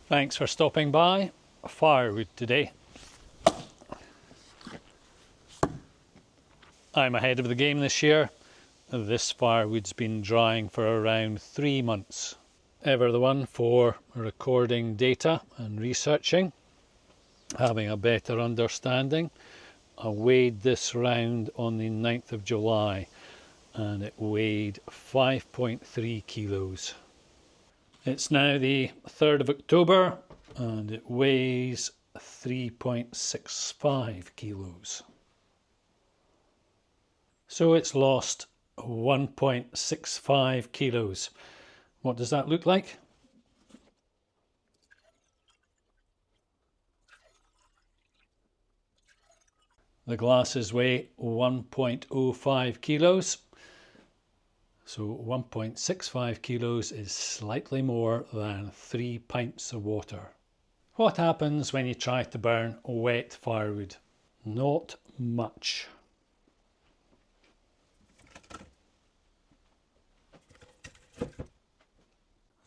Thanks for stopping by. Firewood today. I'm ahead of the game this year. This firewood's been drying for around 3 months. Ever the one for recording data and researching, having a better understanding. I weighed this round on the 9th of July and it weighed 5.3 kilos. It's now the 3rd of October and it weighs 3.65 kilos. So it's lost 1.65 kilos. What does that look like? The glasses weigh 1.05 kilos. So 1.65 kilos is slightly more than 3 pints of water. What happens when you try to burn wet firewood? Not much.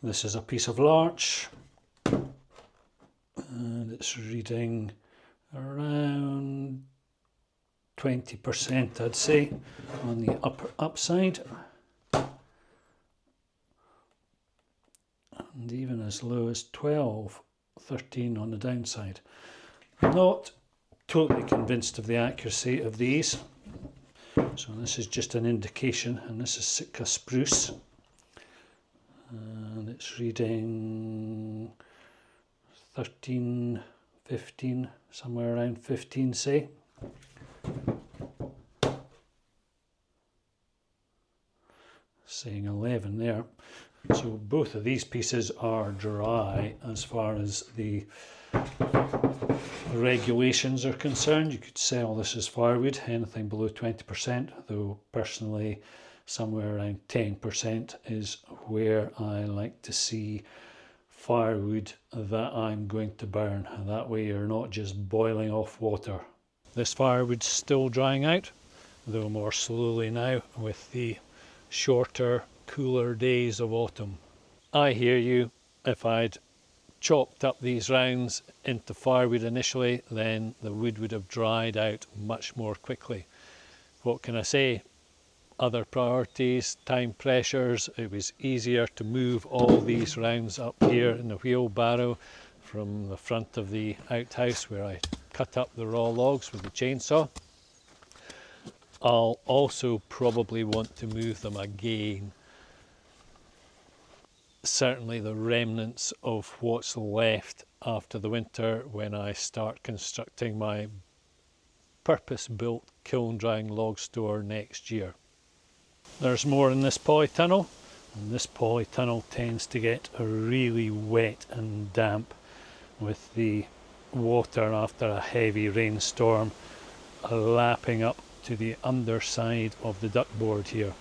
This is a piece of larch and it's reading around 20%, I'd say, on the upside, and even as low as 12, 13 on the downside. Not totally convinced of the accuracy of these, so this is just an indication, and this is Sitka spruce. And it's reading 13, 15, somewhere around 15, say. Saying 11 there. So both of these pieces are dry as far as the regulations are concerned. You could sell this as firewood, anything below 20%, though personally somewhere around 10% is where I like to see firewood that I'm going to burn. That way you're not just boiling off water. This firewood's still drying out, though more slowly now with the shorter, cooler days of autumn. I hear you. If I'd chopped up these rounds into firewood initially, then the wood would have dried out much more quickly. What can I say? Other priorities, time pressures. It was easier to move all these rounds up here in the wheelbarrow from the front of the outhouse where I cut up the raw logs with the chainsaw. I'll also probably want to move them again. Certainly the remnants of what's left after the winter when I start constructing my purpose-built kiln drying log store next year. There's more in this polytunnel, and this polytunnel tends to get really wet and damp with the water after a heavy rainstorm lapping up to the underside of the duckboard here.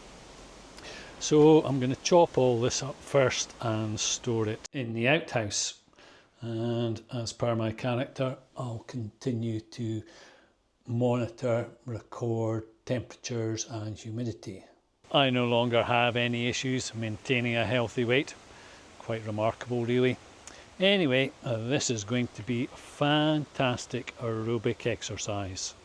So I'm going to chop all this up first and store it in the outhouse, and as per my character I'll continue to monitor, record temperatures and humidity. I no longer have any issues maintaining a healthy weight. Quite remarkable really. Anyway, this is going to be fantastic aerobic exercise.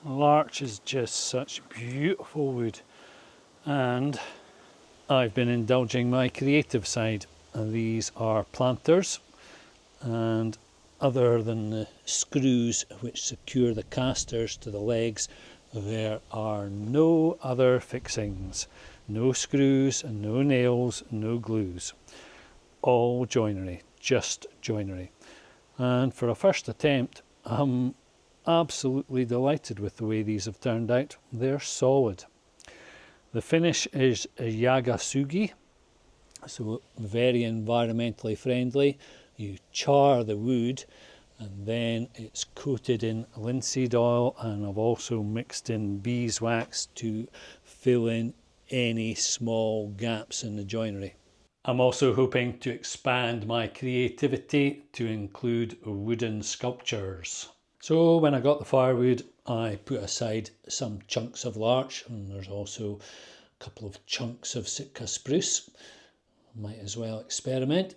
Larch is just such beautiful wood, and I've been indulging my creative side. These are planters, and other than the screws which secure the casters to the legs, there are no other fixings. No screws, no nails, no glues. All joinery, just joinery. And for a first attempt, I'm absolutely delighted with the way these have turned out. They're solid. The finish is a Yagasugi, so very environmentally friendly. You char the wood and then it's coated in linseed oil, and I've also mixed in beeswax to fill in any small gaps in the joinery. I'm also hoping to expand my creativity to include wooden sculptures. So when I got the firewood, I put aside some chunks of larch, and there's also a couple of chunks of Sitka spruce. Might as well experiment.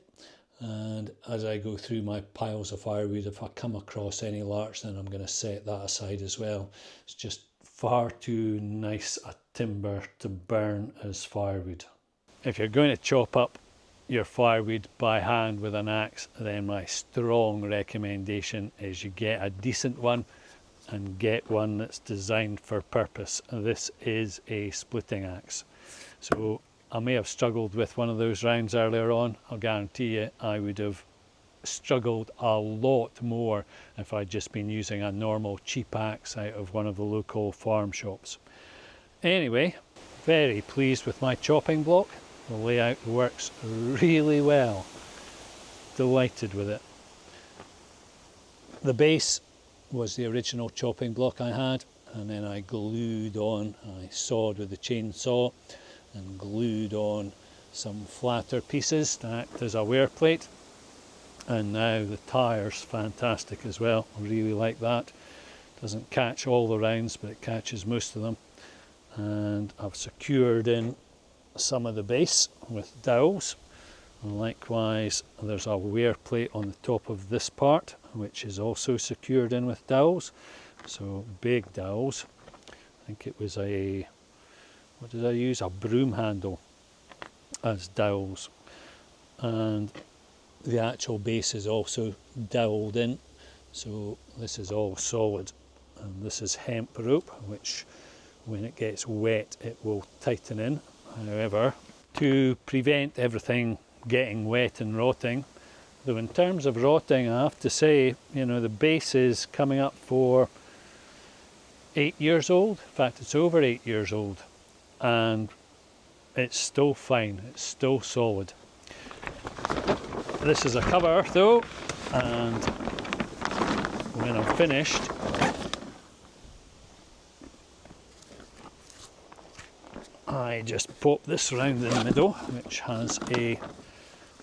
And as I go through my piles of firewood, if I come across any larch, then I'm going to set that aside as well. It's just far too nice a timber to burn as firewood. If you're going to chop up your firewood by hand with an axe, then my strong recommendation is you get a decent one and get one that's designed for purpose. This is a splitting axe. So I may have struggled with one of those rounds earlier on. I'll guarantee you I would have struggled a lot more if I'd just been using a normal cheap axe out of one of the local farm shops. Anyway, very pleased with my chopping block. The layout works really well. Delighted with it. The base was the original chopping block I had, and then I glued on, I sawed with the chainsaw and glued on some flatter pieces to act as a wear plate. And now the tire's fantastic as well. I really like that. Doesn't catch all the rounds, but it catches most of them. And I've secured in some of the base with dowels. And likewise, there's a wear plate on the top of this part, which is also secured in with dowels. So big dowels. I think it was what did I use? A broom handle as dowels. And the actual base is also doweled in. So this is all solid. And this is hemp rope, which when it gets wet, it will tighten in. However, to prevent everything getting wet and rotting, though in terms of rotting, I have to say, you know, the base is coming up for 8 years old. In fact, it's over 8 years old. And it's still fine, it's still solid. This is a cover though, and when I'm finished, I just pop this round in the middle, which has a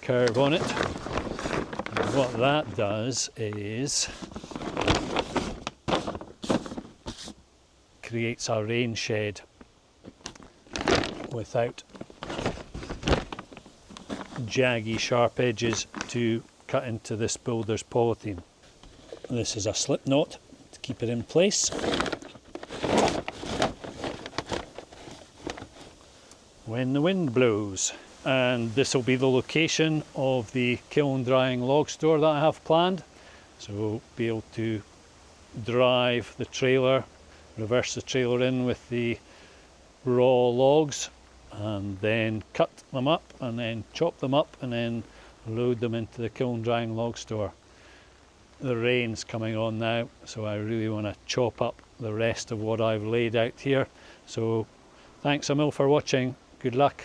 curve on it. And what that does is creates a rain shed without jaggy sharp edges to cut into this builder's polythene. This is a slip knot to keep it in place. When the wind blows. And this will be the location of the kiln drying log store that I have planned. So be able to drive the trailer, reverse the trailer in with the raw logs, and then cut them up and then chop them up and then load them into the kiln drying log store. The rain's coming on now, so I really want to chop up the rest of what I've laid out here. So thanks a mil for watching. Good luck.